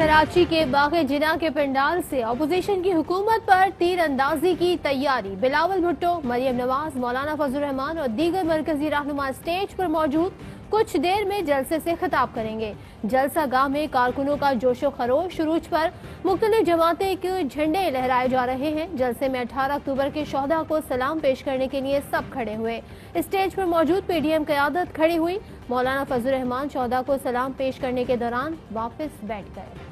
कराची के बाग़े जिना के पंडाल से अपोजिशन की हुकूमत पर तीर अंदाजी की तैयारी। बिलावल भुट्टो, मरियम नवाज, मौलाना फजल रहमान और दीगर मरकजी रहनुमा स्टेज पर मौजूद। कुछ देर में जलसे से खिताब करेंगे। जलसा गाह में कारकुनों का जोशो खरोश। शुरूज पर मुख्तलिफ जमातें के झंडे लहराए जा रहे हैं। जलसे में 18 अक्टूबर के शोहदा को सलाम पेश करने के लिए सब खड़े हुए। स्टेज पर मौजूद PDM क़यादत खड़ी हुई। मौलाना फजल रहमान शोहदा को सलाम पेश करने के दौरान वापस बैठ गए।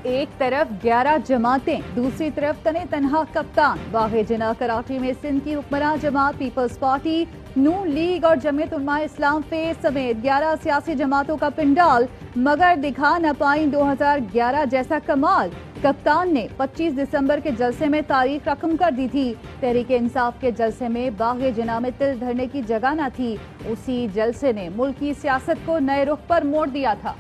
एक तरफ 11 जमातें, दूसरी तरफ तने तनहा कप्तान। बाग़े जिना कराची में सिंध की हुक्मरान जमात पीपल्स पार्टी, नून लीग और जमीयत उलमा इस्लाम फेज समेत 11 सियासी जमातों का पिंडाल, मगर दिखा न पाई 2011 जैसा कमाल। कप्तान ने 25 दिसंबर के जलसे में तारीख रकम कर दी थी। तहरीक इंसाफ के जलसे में बाग़े जिना में तिल धरने की जगह न थी। उसी जलसे ने मुल्क की सियासत को नए रुख पर मोड़ दिया था।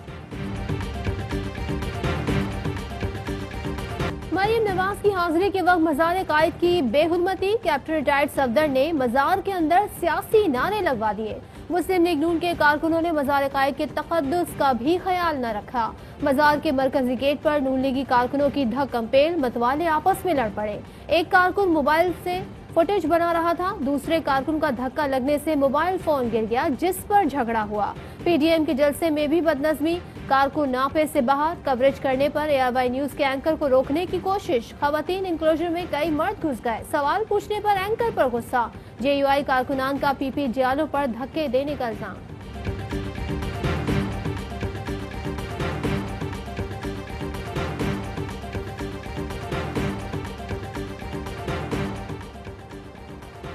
मरियम नवाज की हाजिरी के वक्त मजार कायद की बेहुरमती। कैप्टन रिटायर्ड सफदर ने मजार के अंदर सियासी नारे लगवा दिए। मुस्लिम लीग नून के कारकुनों ने मजार कायद के तकद्दुस का भी ख्याल न रखा। मजार के मरकजी गेट पर नून लीगी कारकुनों की धक्कम पेल, मतवाले आपस में लड़ पड़े। एक कारकुन मोबाइल से फुटेज बना रहा था। दूसरे कारकुन का धक्का लगने से मोबाइल फोन गिर गया, जिस पर झगड़ा हुआ। PDM के जलसे में भी बदनज़मी। कारकुन नापे से बाहर कवरेज करने पर ARY न्यूज के एंकर को रोकने की कोशिश। खवातीन इंक्लोजर में कई मर्द घुस गए। सवाल पूछने पर एंकर पर गुस्सा। JUI कारकुनान का PP जियालों पर धक्के देने का इल्जाम।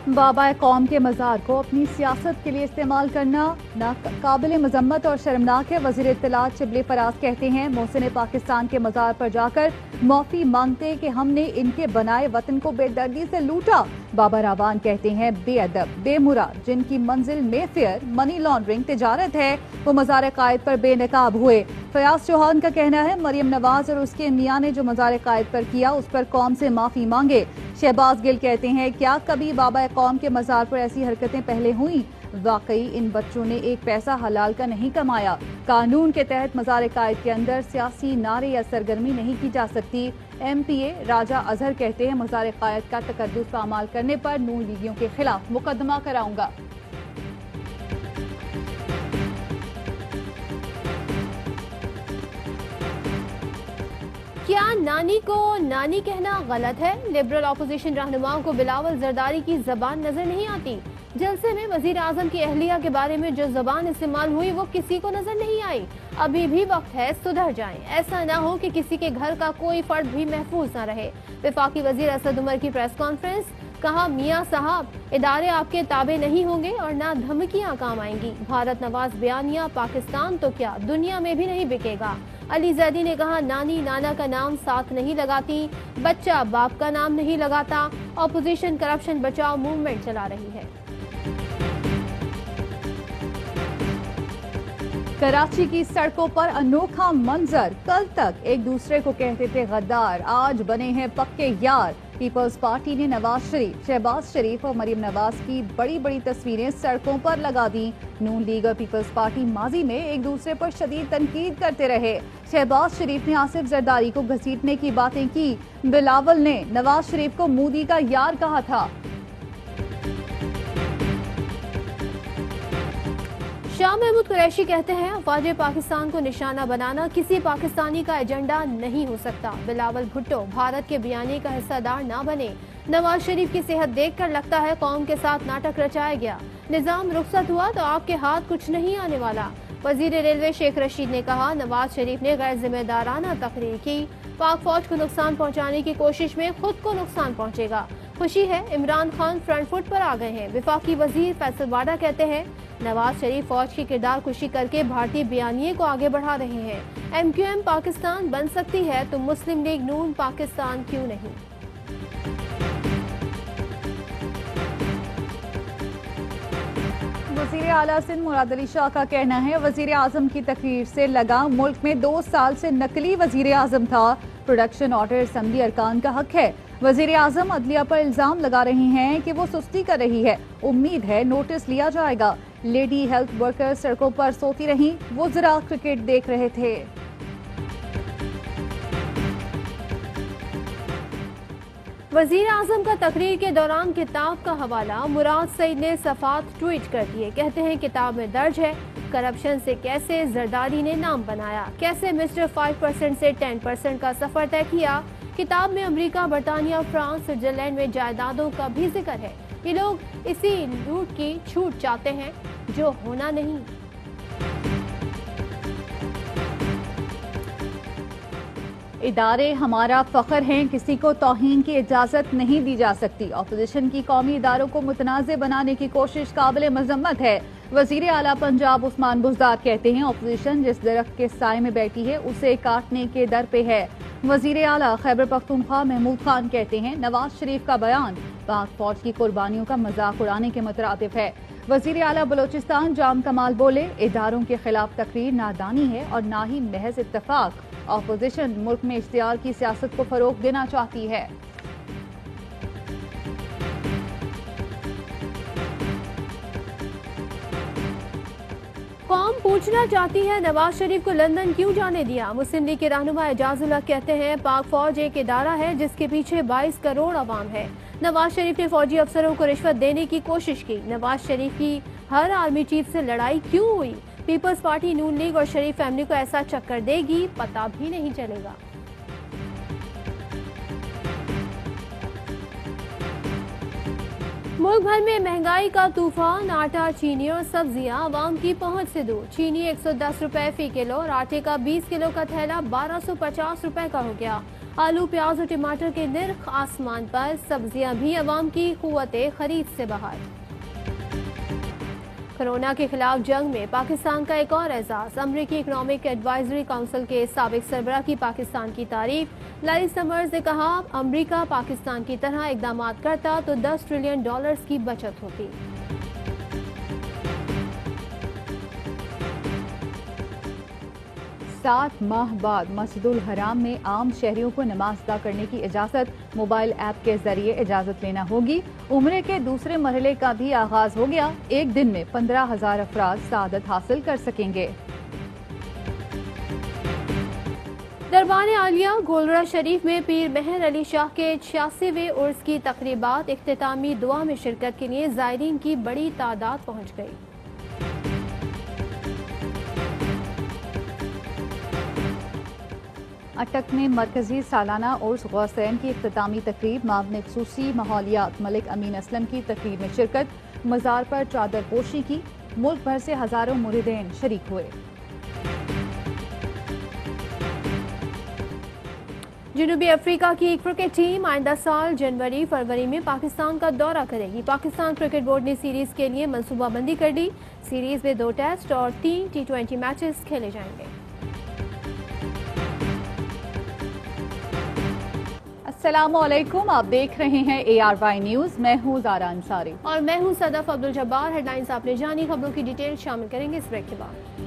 बाबा कौम के मज़ार को अपनी सियासत के लिए इस्तेमाल करना नाकाबिल मजम्मत और शर्मनाक है। वज़ीर इत्तलात शिबली फराज कहते हैं, मोहसिन पाकिस्तान के मज़ार पर जाकर माफी मांगते कि हमने इनके बनाए वतन को बेदर्दी से लूटा। बाबा रावान कहते हैं, बेअदब बेमुराद जिनकी मंजिल मेफेयर मनी लॉन्ड्रिंग तिजारत है, वो मज़ार कायद पर बेनकाब हुए। फयाज चौहान का कहना है, मरियम नवाज और उसके मियाँ ने जो मज़ार कायद पर किया उस पर कौम से माफी मांगे। शहबाज गिल कहते हैं, क्या कभी बाबा कौम के मज़ार पर ऐसी हरकतें पहले हुई? वाकई इन बच्चों ने एक पैसा हलाल का नहीं कमाया। कानून के तहत मज़ार कायद के अंदर सियासी नारे या सरगर्मी नहीं की जा सकती। MPA राजा अजहर कहते हैं, मज़ार कायद का तकद्दुस पामाल करने पर नून लीगियों के खिलाफ मुकदमा कराऊंगा। क्या नानी को नानी कहना गलत है? लिबरल अपोजिशन रहनुमाओं को बिलावल जरदारी की जबान नजर नहीं आती। जलसे में वजीर आजम की अहलिया के बारे में जो जबान इस्तेमाल हुई वो किसी को नजर नहीं आई। अभी भी वक्त है, सुधर जाएं। ऐसा ना हो कि किसी के घर का कोई फर्द भी महफूज न रहे। वफाकी वजीर असद उमर की प्रेस कॉन्फ्रेंस, कहा, मियाँ साहब इदारे आपके ताबे नहीं होंगे और ना धमकियाँ काम आएंगी। भारत नवाज बयानिया पाकिस्तान तो क्या दुनिया में भी नहीं बिकेगा। अली जैदी ने कहा, नानी नाना का नाम साथ नहीं लगाती, बच्चा बाप का नाम नहीं लगाता। ऑपोजिशन करप्शन बचाओ मूवमेंट चला रही है। कराची की सड़कों पर अनोखा मंजर। कल तक एक दूसरे को कहते थे गद्दार, आज बने हैं पक्के यार। पीपल्स पार्टी ने नवाज शरीफ, शहबाज शरीफ और मरियम नवाज की बड़ी बड़ी तस्वीरें सड़कों पर लगा दी। नून लीग और पीपल्स पार्टी माजी में एक दूसरे पर शदीद तनकीद करते रहे। शहबाज शरीफ ने आसिफ जरदारी को घसीटने की बातें की। बिलावल ने नवाज शरीफ को मोदी का यार कहा था। शाह महमूद कुरैशी कहते हैं, अफवाज पाकिस्तान को निशाना बनाना किसी पाकिस्तानी का एजेंडा नहीं हो सकता। बिलावल भुट्टो, भारत के बयानी का हिस्सेदार ना बने। नवाज शरीफ की सेहत देखकर लगता है कौम के साथ नाटक रचाया गया। निजाम रुखसत हुआ तो आपके हाथ कुछ नहीं आने वाला। वजीर रेलवे शेख रशीद ने कहा, नवाज शरीफ ने गैर जिम्मेदाराना तकरीर की। पाक फौज को नुकसान पहुँचाने की कोशिश में खुद को नुकसान पहुँचेगा। खुशी है इमरान खान फ्रंट फुट पर आ गए हैं। वफाकी वजीर फैसल वाडा कहते हैं, नवाज शरीफ फौज की किरदार खुशी करके भारतीय बयानिए को आगे बढ़ा रहे हैं। MQM पाकिस्तान बन सकती है तो मुस्लिम लीग नून पाकिस्तान क्यों नहीं? वजीर आला सिंध मुराद अली शाह का कहना है, वजीर आजम की तकरीर से लगा मुल्क में 2 साल से नकली वजीर आजम था। प्रोडक्शन ऑर्डर असम्बली अरकान का हक है। वजीर आजम अदलिया पर इल्जाम लगा रही हैं कि वो सुस्ती कर रही है। उम्मीद है नोटिस लिया जाएगा। लेडी हेल्थ वर्कर सड़कों पर सोती रहीं, वो जरा क्रिकेट देख रहे थे। वजीर आजम का तकरीर के दौरान किताब का हवाला मुराद सईद ने सफात ट्वीट कर दिए। कहते हैं किताब में दर्ज है करप्शन से कैसे जरदारी ने नाम बनाया, कैसे मिस्टर 5% से 10% का सफर तय किया। किताब में अमेरिका, बर्तानिया, फ्रांस, स्विट्जरलैंड में जायदादों का भी जिक्र है। ये लोग इसी लूट की छूट चाहते हैं जो होना नहीं। इदारे हमारा फख्र हैं, किसी को तौहीन की इजाजत नहीं दी जा सकती। अपोजिशन की कौमी इदारों को मुतनाज़ बनाने की कोशिश काबिल मजम्मत है। वजीर आला पंजाब उस्मान बुज़दार कहते हैं अपोजिशन जिस दरख्त के साए में बैठी है उसे काटने के दर पे है। वजीर आला खैबर पख्तूनख्वा महमूद खान कहते हैं नवाज शरीफ का बयान पाक फौज की कुर्बानियों का मजाक उड़ाने के मुतरादिफ है। वजीर आला बलोचिस्तान जाम कमाल बोले इदारों के खिलाफ तकरीर नादानी है और ना ही महज इत्तफाक। अपोजिशन मुल्क में इख्तियार की सियासत को फरोग देना चाहती है। कौम पूछना चाहती है नवाज शरीफ को लंदन क्यों जाने दिया। मुस्लिम लीग के रहनुमा एजाजुल हक कहते हैं पाक फौज एक इदारा है जिसके पीछे 22 करोड़ अवाम है। नवाज शरीफ ने फौजी अफसरों को रिश्वत देने की कोशिश की। नवाज शरीफ की हर आर्मी चीफ से लड़ाई क्यों हुई। पीपल्स पार्टी, नून लीग और शरीफ फैमिली को ऐसा चक्कर देगी पता भी नहीं चलेगा। मुल्क भर में महंगाई का तूफान। आटा, चीनी और सब्जियां आवाम की पहुंच से दूर। चीनी 110 रुपए फी किलो और आटे का 20 किलो का थैला 1250 रुपए का हो गया। आलू, प्याज और टमाटर के निर्ख आसमान पर। सब्जियां भी आवाम की कुव्वते खरीद से बाहर। कोरोना के खिलाफ जंग में पाकिस्तान का एक और एजाज। अमरीकी इकोनॉमिक एडवाइजरी काउंसिल के साबिक सरबराह की पाकिस्तान की तारीफ। लैरी समर्स ने कहा अमरीका पाकिस्तान की तरह इकदाम करता तो $10 ट्रिलियन की बचत होती। 7 माह बाद मस्जिदुल हराम में आम शहरियों को नमाज अदा करने की इजाजत। मोबाइल ऐप के जरिए इजाजत लेना होगी। उम्रे के दूसरे मरहले का भी आगाज हो गया। एक दिन में 15,000 अफराद सआदत हासिल कर सकेंगे। दरबार आलिया गोलरा शरीफ में पीर मेहर अली शाह के 86वें उर्स की तकरीबात। इख्तितामी दुआ में शिरकत के लिए ज़ायरीन की बड़ी तादाद पहुंच गई। अटक में मरकजी सालाना उर्स गौसैन की इख्तितामी तकरीब। मामले खसूसी माहौलियात मलिक अमीन असलम की तकरीब में शिरकत। मज़ार पर चादर पोशी की। मुल्क भर से हजारों मुरीदीन शरीक हुए। जनूबी अफ्रीका की एक क्रिकेट टीम आइंदा साल जनवरी फरवरी में पाकिस्तान का दौरा करेगी। पाकिस्तान क्रिकेट बोर्ड ने सीरीज के लिए मनसूबाबंदी कर ली। सीरीज में 2 टेस्ट और 3 T20 मैचेस खेले जाएंगे। अस्सलामुअलैकुम, आप देख रहे हैं ARY न्यूज। मैं हूँ ज़ारा अंसारी और मैं हूँ सदफ अब्दुल जब्बार। हेडलाइंस आपने जानी, खबरों की डिटेल शामिल करेंगे इस ब्रेक के बाद।